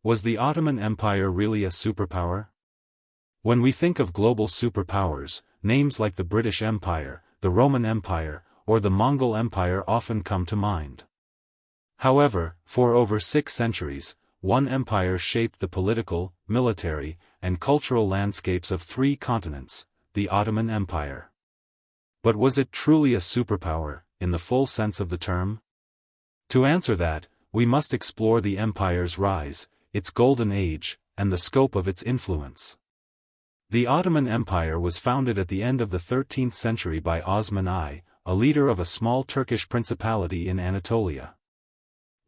Was the Ottoman Empire really a superpower? When we think of global superpowers, names like the British Empire, the Roman Empire, or the Mongol Empire often come to mind. However, for over 6 centuries, one empire shaped the political, military, and cultural landscapes of 3 continents, the Ottoman Empire. But was it truly a superpower, in the full sense of the term? To answer that, we must explore the empire's rise, its golden age, and the scope of its influence. The Ottoman Empire was founded at the end of the 13th century by Osman I, a leader of a small Turkish principality in Anatolia.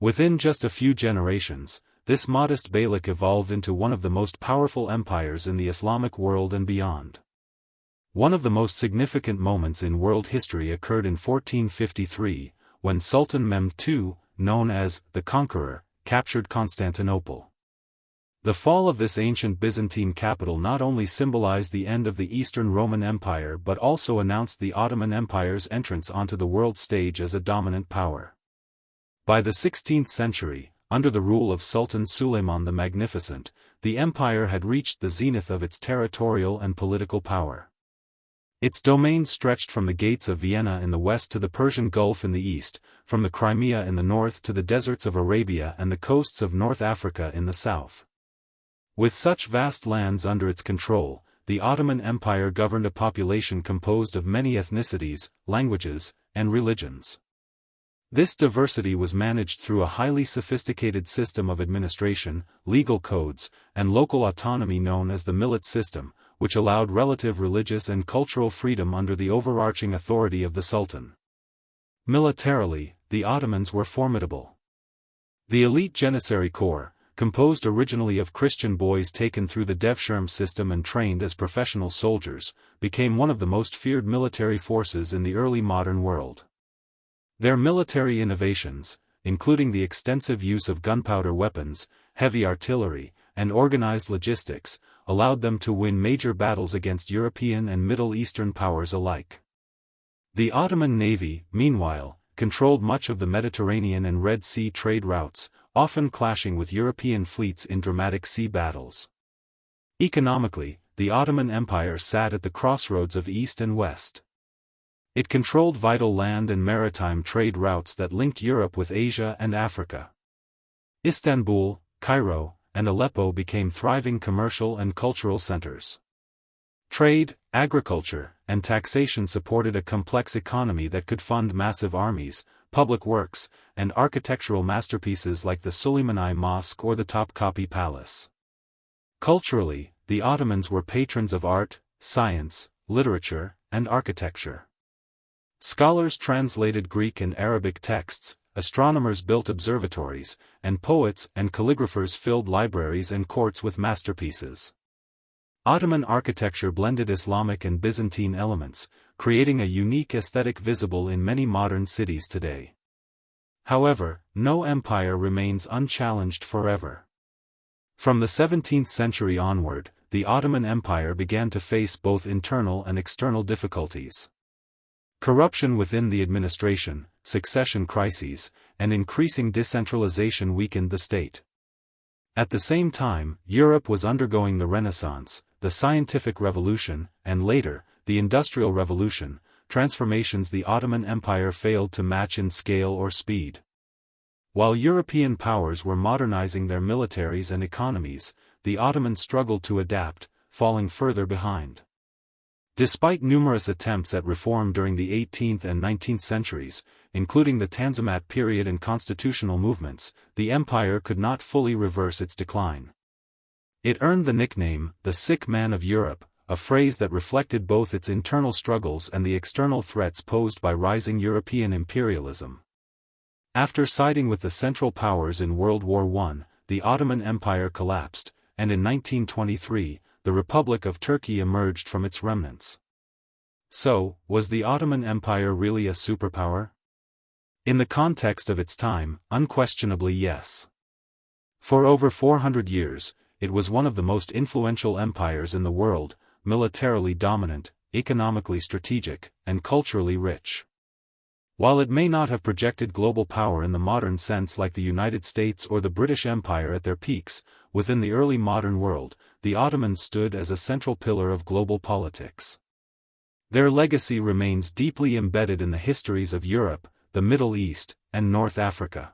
Within just a few generations, this modest beylik evolved into one of the most powerful empires in the Islamic world and beyond. One of the most significant moments in world history occurred in 1453, when Sultan Mehmed II, known as the Conqueror, captured Constantinople. The fall of this ancient Byzantine capital not only symbolized the end of the Eastern Roman Empire but also announced the Ottoman Empire's entrance onto the world stage as a dominant power. By the 16th century, under the rule of Sultan Suleiman the Magnificent, the empire had reached the zenith of its territorial and political power. Its domain stretched from the gates of Vienna in the west to the Persian Gulf in the east, from the Crimea in the north to the deserts of Arabia and the coasts of North Africa in the south. With such vast lands under its control, the Ottoman Empire governed a population composed of many ethnicities, languages, and religions. This diversity was managed through a highly sophisticated system of administration, legal codes, and local autonomy known as the millet system, which allowed relative religious and cultural freedom under the overarching authority of the Sultan. Militarily, the Ottomans were formidable. The elite Janissary Corps, composed originally of Christian boys taken through the Devshirme system and trained as professional soldiers, became one of the most feared military forces in the early modern world. Their military innovations, including the extensive use of gunpowder weapons, heavy artillery, and organized logistics, allowed them to win major battles against European and Middle Eastern powers alike. The Ottoman navy, meanwhile, controlled much of the Mediterranean and Red Sea trade routes, often clashing with European fleets in dramatic sea battles. Economically, the Ottoman Empire sat at the crossroads of East and West. It controlled vital land and maritime trade routes that linked Europe with Asia and Africa. Istanbul, Cairo, and Aleppo became thriving commercial and cultural centers. Trade, agriculture, and taxation supported a complex economy that could fund massive armies, public works, and architectural masterpieces like the Süleymaniye Mosque or the Topkapi Palace. Culturally, the Ottomans were patrons of art, science, literature, and architecture. Scholars translated Greek and Arabic texts, astronomers built observatories, and poets and calligraphers filled libraries and courts with masterpieces. Ottoman architecture blended Islamic and Byzantine elements, creating a unique aesthetic visible in many modern cities today. However, no empire remains unchallenged forever. From the 17th century onward, the Ottoman Empire began to face both internal and external difficulties. Corruption within the administration, succession crises, and increasing decentralization weakened the state. At the same time, Europe was undergoing the Renaissance, the scientific revolution, and later, the Industrial Revolution, transformations the Ottoman Empire failed to match in scale or speed. While European powers were modernizing their militaries and economies, the Ottomans struggled to adapt, falling further behind. Despite numerous attempts at reform during the 18th and 19th centuries, including the Tanzimat period and constitutional movements, the empire could not fully reverse its decline. It earned the nickname, the sick man of Europe, a phrase that reflected both its internal struggles and the external threats posed by rising European imperialism. After siding with the Central Powers in World War I, the Ottoman Empire collapsed, and in 1923, the Republic of Turkey emerged from its remnants. So, was the Ottoman Empire really a superpower? In the context of its time, unquestionably yes. For over 400 years, it was one of the most influential empires in the world, militarily dominant, economically strategic, and culturally rich. While it may not have projected global power in the modern sense like the United States or the British Empire at their peaks, within the early modern world, the Ottomans stood as a central pillar of global politics. Their legacy remains deeply embedded in the histories of Europe, the Middle East, and North Africa.